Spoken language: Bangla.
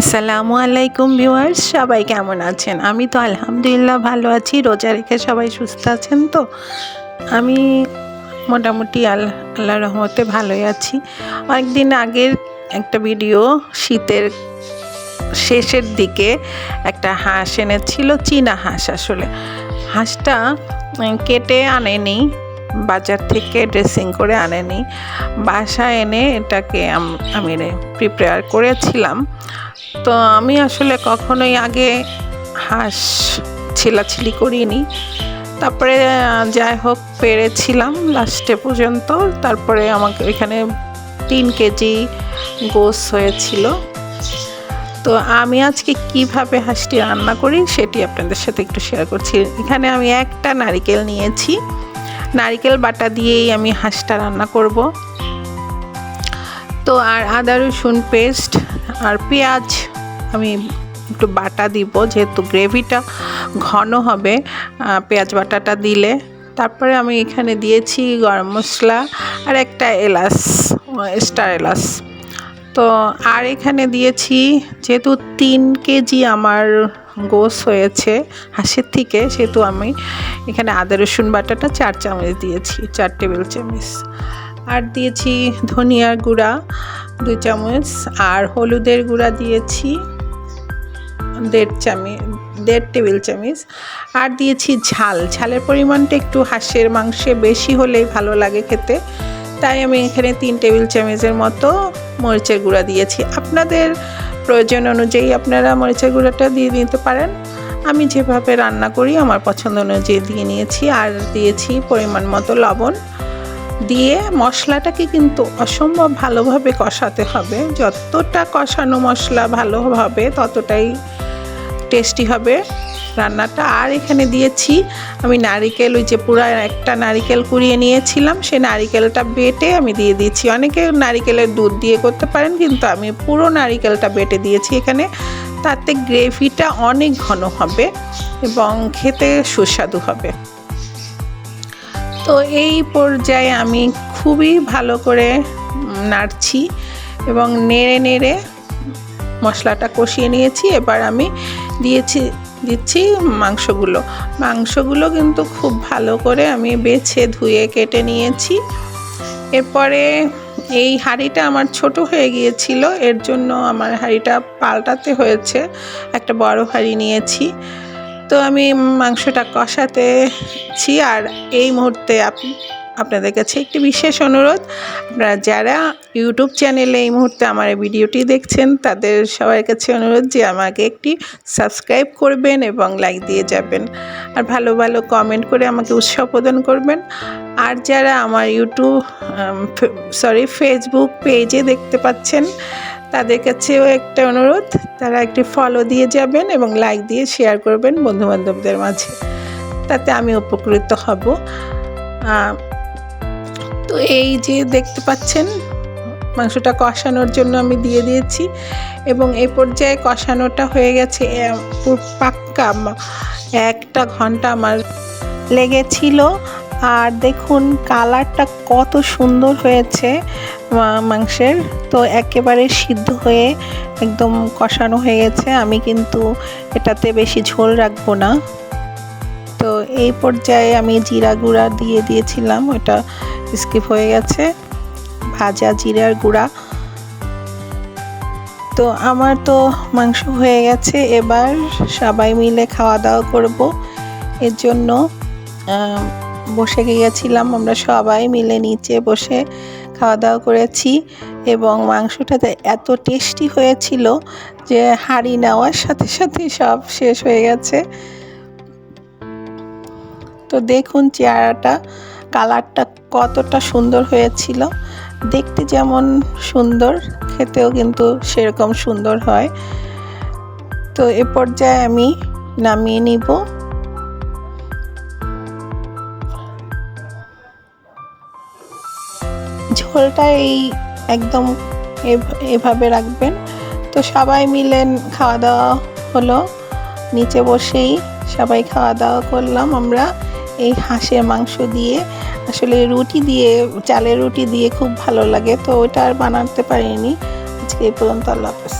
আসসালামু আলাইকুম ভিউয়ার্স, সবাই কেমন আছেন? আমি তো আলহামদুলিল্লাহ ভালো আছি। রোজা রেখে সবাই সুস্থ আছেন তো? আমি মোটামুটি আল্লাহর রহমতে ভালোই আছি। অনেকদিন আগের একটা ভিডিও, শীতের শেষের দিকে একটা হাঁস এনেছিল, চীনা হাঁস। আসলে হাঁসটা কেটে আনেনি, বাজার থেকে ড্রেসিং করে আনেনি, বাসায় এনে এটাকে আমি প্রিপেয়ার করেছিলাম। তো আমি আসলে কখনোই আগে হাঁস ছিলাছিলি করিনি। তারপরে যাই হোক পেরেছিলাম লাস্টে পর্যন্ত। তারপরে আমাকে এখানে 3 কেজি গোস হয়েছিল। তো আমি আজকে কিভাবে হাঁসটি রান্না করি সেটি আপনাদের সাথে একটু শেয়ার করছি। এখানে আমি একটা নারিকেল নিয়েছি, নারিকেল বাটা দিয়েই আমি হাঁসটা রান্না করব। তো আর আদা রসুন পেস্ট আর পেঁয়াজ আমি একটু বাটা দিব, যেহেতু গ্রেভিটা ঘন হবে পেঁয়াজ বাটাটা দিলে। তারপরে আমি এখানে দিয়েছি গরম মশলা আর একটা এলাচ, স্টার এলাচ। তো আর এখানে দিয়েছি, যেহেতু 3 কেজি আমার গোস হয়েছে হাঁসের থেকে, সেহেতু আমি এখানে আদা রসুন বাটাটা 4 চামচ দিয়েছি, 4 টেবিল চামচ। আর দিয়েছি ধনিয়ার গুঁড়া 2 চামচ, আর হলুদের গুঁড়া দিয়েছি 1.5 টেবিল চামচ। আর দিয়েছি ঝালের পরিমাণটা একটু হাঁসের মাংসে বেশি হলেই ভালো লাগে খেতে, তাই আমি এখানে 3 টেবিল চামচের মতো মরিচের গুঁড়া দিয়েছি। আপনাদের প্রয়োজন অনুযায়ী আপনারা মরিচের গুঁড়াটা দিয়ে দিতে পারেন। আমি যেভাবে রান্না করি আমার পছন্দ অনুযায়ী দিয়ে নিয়েছি। আর দিয়েছি পরিমাণ মতো লবণ দিয়ে মশলাটাকে কিন্তু অসম্ভব ভালোভাবে কষাতে হবে। যতটা কষানো মশলা ভালো হবে ততটাই টেস্টি হবে রান্নাটা। আর এখানে দিয়েছি আমি নারিকেল, ওই যে পুরো একটা নারিকেল কুড়িয়ে নিয়েছিলাম, সেই নারিকেলটা বেটে আমি দিয়ে দিয়েছি। অনেকে নারিকেলের দুধ দিয়ে করতে পারেন, কিন্তু আমি পুরো নারিকেলটা বেটে দিয়েছি এখানে। তাতে গ্রেভিটা অনেক ঘন হবে এবং খেতে সুস্বাদু হবে। তো এই পর্যায়ে আমি খুবই ভালো করে নাড়ছি এবং নেড়ে মশলাটা কষিয়ে নিয়েছি। এবার আমি দিচ্ছি মাংসগুলো কিন্তু খুব ভালো করে আমি বেছে ধুয়ে কেটে নিয়েছি। এরপরে এই হাঁড়িটা আমার ছোট হয়ে গিয়েছিল, এর জন্য আমার হাঁড়িটা পাল্টাতে একটা বড় হাঁড়ি নিয়েছি। তো আমি মাংসটা কষাতেছি। আর এই মুহূর্তে আপনাদের কাছে একটি বিশেষ অনুরোধ, আপনারা যারা ইউটিউব চ্যানেলে এই মুহূর্তে আমার এই ভিডিওটি দেখছেন তাদের সবার কাছে অনুরোধ যে আমাকে একটি সাবস্ক্রাইব করবেন এবং লাইক দিয়ে যাবেন, আর ভালো ভালো কমেন্ট করে আমাকে উৎসাহ প্রদান করবেন। আর যারা আমার ফেসবুক পেজে দেখতে পাচ্ছেন তাদের কাছেও একটা অনুরোধ, তারা একটি ফলো দিয়ে যাবেন এবং লাইক দিয়ে শেয়ার করবেন বন্ধুবান্ধবদের মাঝে, তাতে আমি উপকৃত হব। তো এই যে দেখতে পাচ্ছেন মাংসটা কষানোর জন্য আমি দিয়ে দিয়েছি এবং এই পর্যায়ে কষানোটা হয়ে গেছে পাক্কা 1 ঘন্টা আমার লেগেছিল। আর দেখুন কালারটা কত সুন্দর হয়েছে মাংসের। তো একেবারে সিদ্ধ হয়ে একদম কষানো হয়ে গেছে। আমি কিন্তু এটাতে বেশি ঝোল রাখবো না। তো এই পর্যায়ে আমি জিরা গুঁড়া দিয়ে দিয়েছিলাম, ওটা স্কিপ হয়ে গেছে, ভাজা জিরার গুঁড়া। তো আমার তো মাংস হয়ে গেছে, এবার সবাই মিলে খাওয়া দাওয়া করব। এর জন্য বসে গিয়েছিলাম, আমরা সবাই মিলে নিচে বসে খাওয়া দাওয়া করেছি এবং মাংসটাতে এত টেস্টি হয়েছিল যে হাঁড়ি নেওয়ার সাথে সাথে সব শেষ হয়ে গেছে। তো দেখুন চেহারাটা, কালারটা কতটা সুন্দর হয়েছিল, দেখতে যেমন সুন্দর খেতেও কিন্তু সেরকম সুন্দর হয়। তো এ পর্যায়ে আমি নামিয়ে নিব। ঝোলটা একদম এভাবে রাখবেন। তো সবাই মিলে খাওয়া দাওয়া হলো, নিচে বসেই সবাই খাওয়া দাওয়া করলাম আমরা এই হাঁসের মাংস দিয়ে। আসলে চালের রুটি দিয়ে খুব ভালো লাগে, তো ওটা আর বানাতে পারিনি। আজকে এই পর্যন্ত, আল্লাহ হাফেজ।